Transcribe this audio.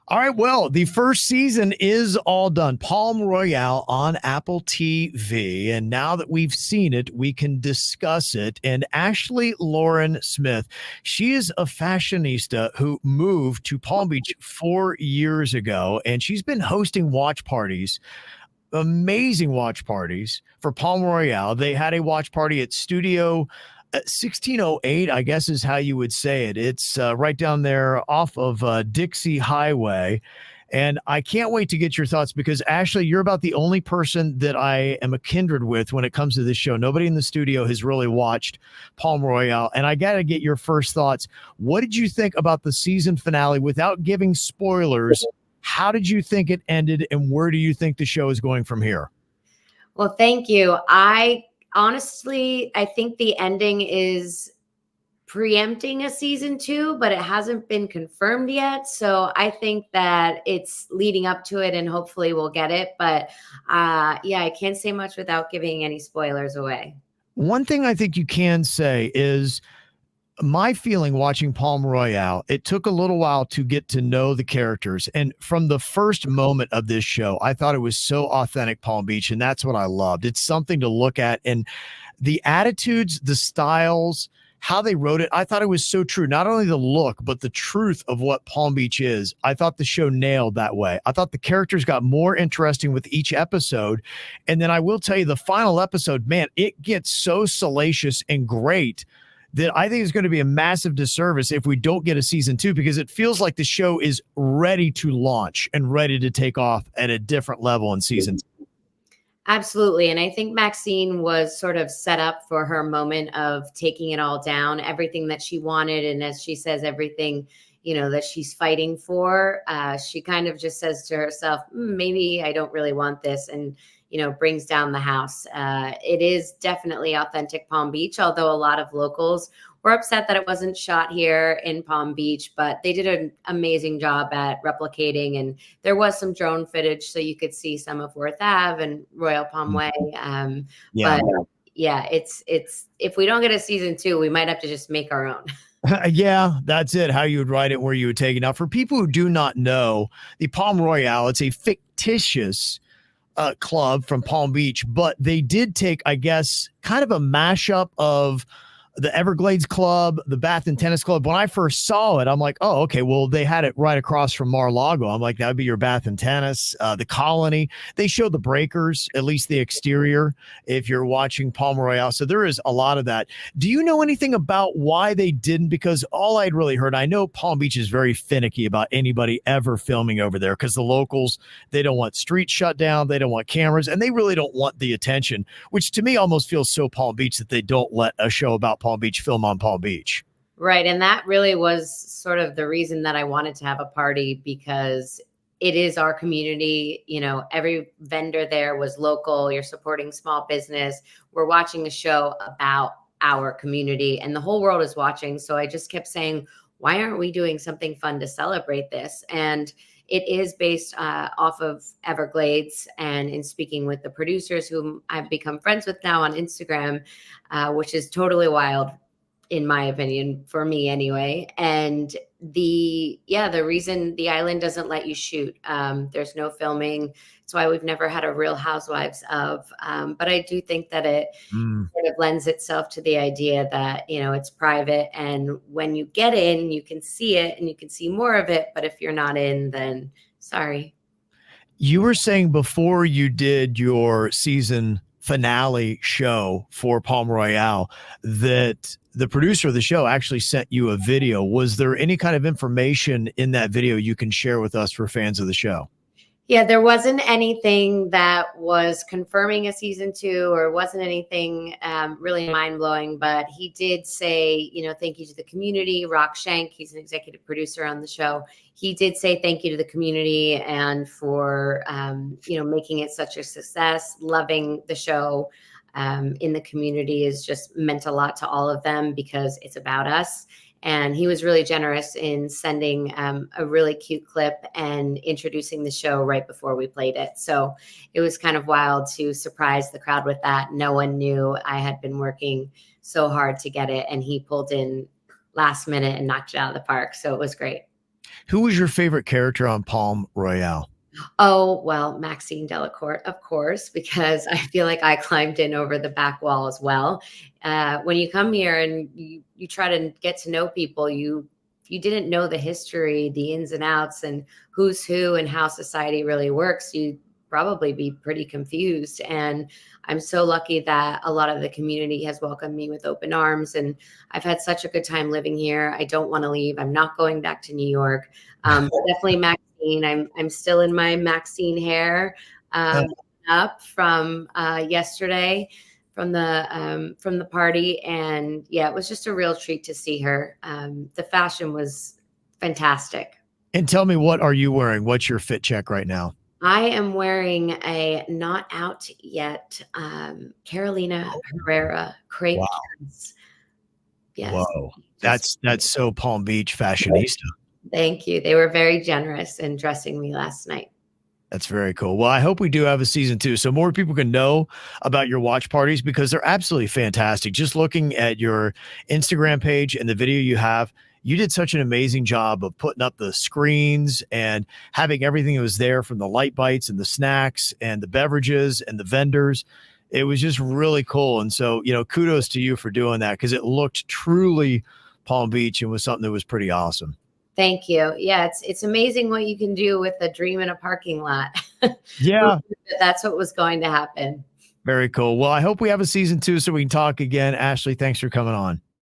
All right, well, the first season is all done. Palm Royale on Apple TV. And now that we've seen it, we can discuss it. And Ashley Lauren Smith, she is a fashionista who moved to Palm Beach 4 years ago. And she's been hosting watch parties, amazing watch parties for Palm Royale. They had a watch party at Studio 1608, I guess is how you would say it. It's right down there off of Dixie Highway. And I can't wait to get your thoughts because, Ashley, you're about the only person that I am a kindred with when it comes to this show. Nobody in the studio has really watched Palm Royale. And I got to get your first thoughts. What did you think about the season finale without giving spoilers? How did you think it ended, and where do you think the show is going from here? Well, thank you. Honestly, I think the ending is preempting a season 2, but it hasn't been confirmed yet. So I think that it's leading up to it and hopefully we'll get it. But yeah, I can't say much without giving any spoilers away. One thing I think you can say is my feeling watching Palm Royale, it took a little while to get to know the characters. And from the first moment of this show, I thought it was so authentic Palm Beach. And that's what I loved. It's something to look at. And the attitudes, the styles, how they wrote it, I thought it was so true. Not only the look, but the truth of what Palm Beach is. I thought the show nailed that way. I thought the characters got more interesting with each episode. And then I will tell you, the final episode, man, it gets so salacious and great that I think is going to be a massive disservice if we don't get a season 2, because it feels like the show is ready to launch and ready to take off at a different level in season 2. Absolutely. And I think Maxine was sort of set up for her moment of taking it all down, everything that she wanted. And as she says, everything, that she's fighting for, she kind of just says to herself, maybe I don't really want this. And brings down the house. It is definitely authentic Palm Beach, although a lot of locals were upset that it wasn't shot here in Palm Beach, but they did an amazing job at replicating. And there was some drone footage, so you could see some of Worth Ave and Royal Palm Way. But yeah, it's if we don't get a season 2, we might have to just make our own. Yeah, that's it. How you would write it, where you would take it. Now, for people who do not know, the Palm Royale, it's a fictitious club from Palm Beach, but they did take, I guess, kind of a mashup of the Everglades Club, the Bath and Tennis Club. When I first saw it, I'm like, oh, okay, well, they had it right across from Mar-a-Lago. I'm like, that would be your Bath and Tennis. The Colony, they showed the breakers, at least the exterior, if you're watching Palm Royale. So there is a lot of that. Do you know anything about why they didn't? Because all I'd really heard, I know Palm Beach is very finicky about anybody ever filming over there because the locals, they don't want streets shut down. They don't want cameras, and they really don't want the attention, which to me almost feels so Palm Beach that they don't let a show about Palm Beach film on Palm Beach. Right. And that really was sort of the reason that I wanted to have a party, because it is our community. Every vendor there was local. You're supporting small business. We're watching a show about our community and the whole world is watching. So I just kept saying, why aren't we doing something fun to celebrate this? And it is based off of Everglades. And in speaking with the producers, whom I've become friends with now on Instagram, which is totally wild, in my opinion, for me anyway. And the reason the island doesn't let you shoot, there's no filming. That's why we've never had a Real Housewives of, but I do think that it sort of lends itself to the idea that, it's private. And when you get in, you can see it and you can see more of it. But if you're not in, then sorry. You were saying before you did your season finale show for Palm Royale that the producer of the show actually sent you a video. Was there any kind of information in that video you can share with us for fans of the show? Yeah, there wasn't anything that was confirming a season 2 or wasn't anything really mind-blowing, but he did say, thank you to the community. Rock Shank, he's an executive producer on the show. He did say thank you to the community and for, making it such a success, loving the show in the community is just meant a lot to all of them because it's about us. And he was really generous in sending a really cute clip and introducing the show right before we played it. So it was kind of wild to surprise the crowd with that. No one knew I had been working so hard to get it. And he pulled in last minute and knocked it out of the park. So it was great. Who was your favorite character on Palm Royale? Oh, well, Maxine Delacourt, of course, because I feel like I climbed in over the back wall as well. When you come here and you try to get to know people, if you didn't know the history, the ins and outs, and who's who and how society really works, you'd probably be pretty confused. And I'm so lucky that a lot of the community has welcomed me with open arms. And I've had such a good time living here. I don't want to leave. I'm not going back to New York. But definitely Maxine. I'm still in my Maxine hair, up from yesterday from the party, and yeah, it was just a real treat to see her. The fashion was fantastic. And tell me, what are you wearing? What's your fit check right now? I am wearing a not out yet Carolina Herrera crepe Wow. dress. Yes, Whoa. just That's so Palm Beach fashionista. thank you. They were very generous in dressing me last night. That's very cool. Well, I hope we do have a season 2 so more people can know about your watch parties because they're absolutely fantastic. Just looking at your Instagram page and the video you have, you did such an amazing job of putting up the screens and having everything that was there, from the light bites and the snacks and the beverages and the vendors. It was just really cool. And so, kudos to you for doing that, because it looked truly Palm Beach and was something that was pretty awesome. Thank you. Yeah, it's amazing what you can do with a dream in a parking lot. Yeah. That's what was going to happen. Very cool. Well, I hope we have a season 2 so we can talk again. Ashley, thanks for coming on.